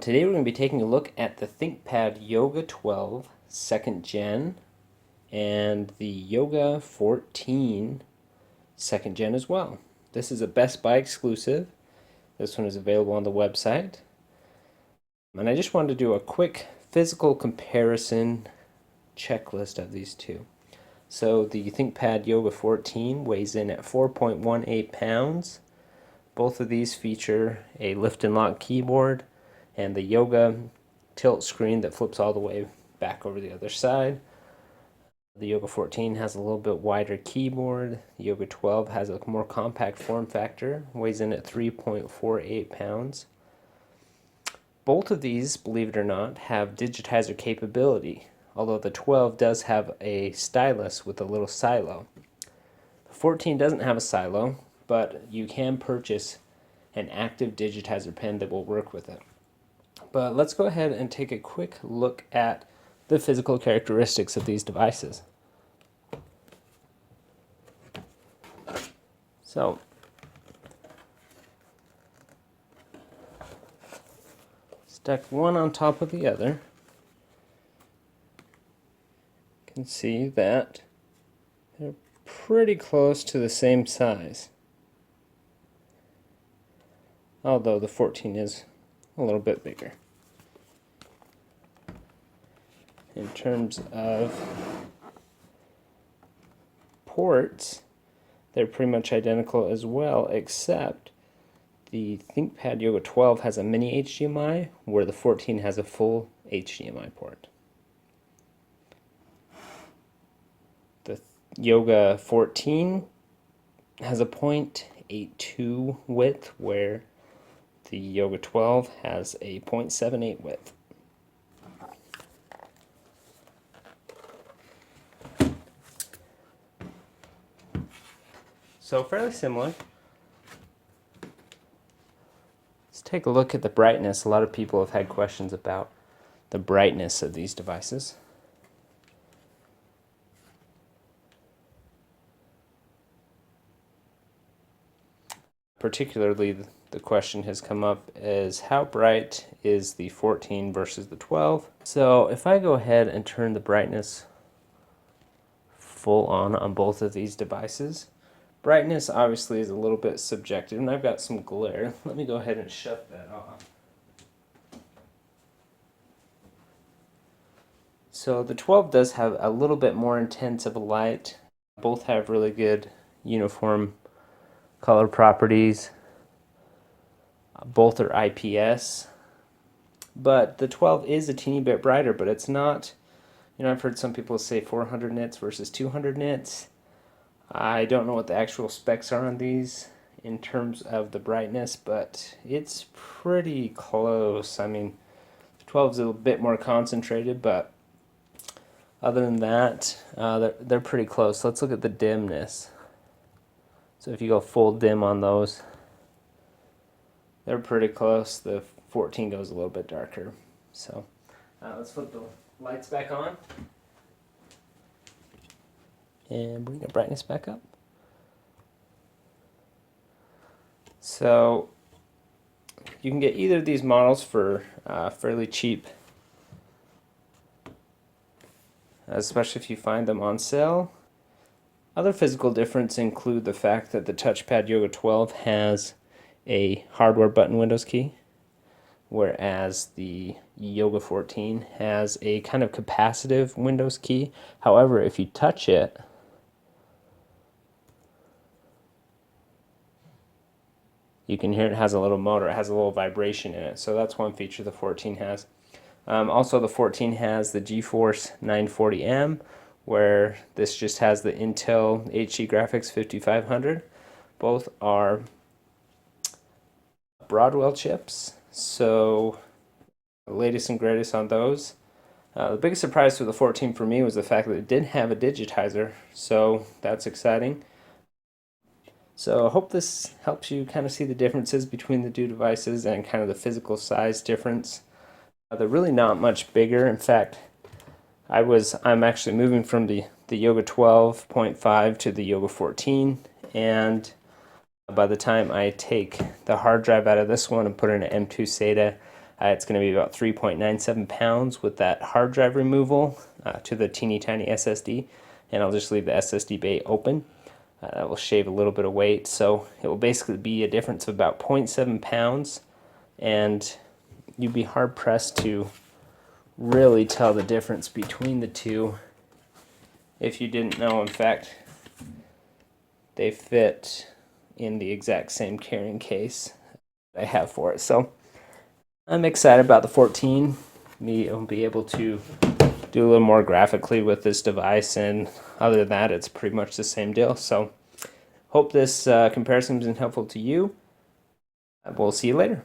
Today we're going to be taking a look at the ThinkPad Yoga 12 2nd Gen and the Yoga 14 2nd Gen as well. This is a Best Buy exclusive. This one is available on the website. And I just wanted to do a quick physical comparison checklist of these two. So the ThinkPad Yoga 14 weighs in at 4.18 pounds. Both of these feature a lift and lock keyboard and the Yoga tilt screen that flips all the way back over the other side. The Yoga 14 has a little bit wider keyboard. The Yoga 12 has a more compact form factor, weighs in at 3.48 pounds. Both of these, believe it or not, have digitizer capability, although the 12 does have a stylus with a little silo. The 14 doesn't have a silo, but you can purchase an active digitizer pen that will work with it. But let's go ahead and take a quick look at the physical characteristics of these devices. So, stack one on top of the other. You can see that they're pretty close to the same size, although the 14 is a little bit bigger. In terms of ports, they're pretty much identical as well, except the ThinkPad Yoga 12 has a mini HDMI, where the 14 has a full HDMI port. The Yoga 14 has a 0.82 width, where the Yoga 12 has a 0.78 width. So fairly similar. Let's take a look at the brightness. A lot of people have had questions about the brightness of these devices. Particularly, the question has come up is how bright is the 14 versus the 12? So if I go ahead and turn the brightness full on both of these devices, brightness obviously is a little bit subjective, and I've got some glare. Let me go ahead and shut that off. So the 12 does have a little bit more intense of a light. Both have really good uniform color properties. Both are IPS. But the 12 is a teeny bit brighter, but it's not, I've heard some people say 400 nits versus 200 nits. I don't know what the actual specs are on these in terms of the brightness, but it's pretty close. I mean, the 12 is a bit more concentrated, but other than that, they're pretty close. Let's look at the dimness. So if you go full dim on those, they're pretty close. The 14 goes a little bit darker. So let's flip the lights back on and bring the brightness back up. So you can get either of these models for fairly cheap, especially if you find them on sale. Other physical differences include the fact that the TouchPad Yoga 12 has a hardware button Windows key, whereas the Yoga 14 has a kind of capacitive Windows key. However, if you touch it, you can hear it has a little motor. It has a little vibration in it. So that's one feature the 14 has. Also, the 14 has the GeForce 940M, where this just has the Intel HD Graphics 5500. Both are Broadwell chips, so the latest and greatest on those. The biggest surprise for the 14 for me was the fact that it did have a digitizer, so that's exciting. So I hope this helps you kind of see the differences between the two devices and kind of the physical size difference. They're really not much bigger. In fact, I'm actually moving from the Yoga 12.5 to the Yoga 14, and by the time I take the hard drive out of this one and put in an M2 SATA, It's going to be about 3.97 pounds with that hard drive removal to the teeny tiny SSD, and I'll just leave the SSD bay open. That will shave a little bit of weight, so it will basically be a difference of about 0.7 pounds, and you'd be hard pressed to really tell the difference between the two if you didn't know. In fact, they fit in the exact same carrying case I have for it. So I'm excited about the 14. I'll be able to do a little more graphically with this device, and other than that, it's pretty much the same deal. So hope this comparison has been helpful to you. We'll see you later.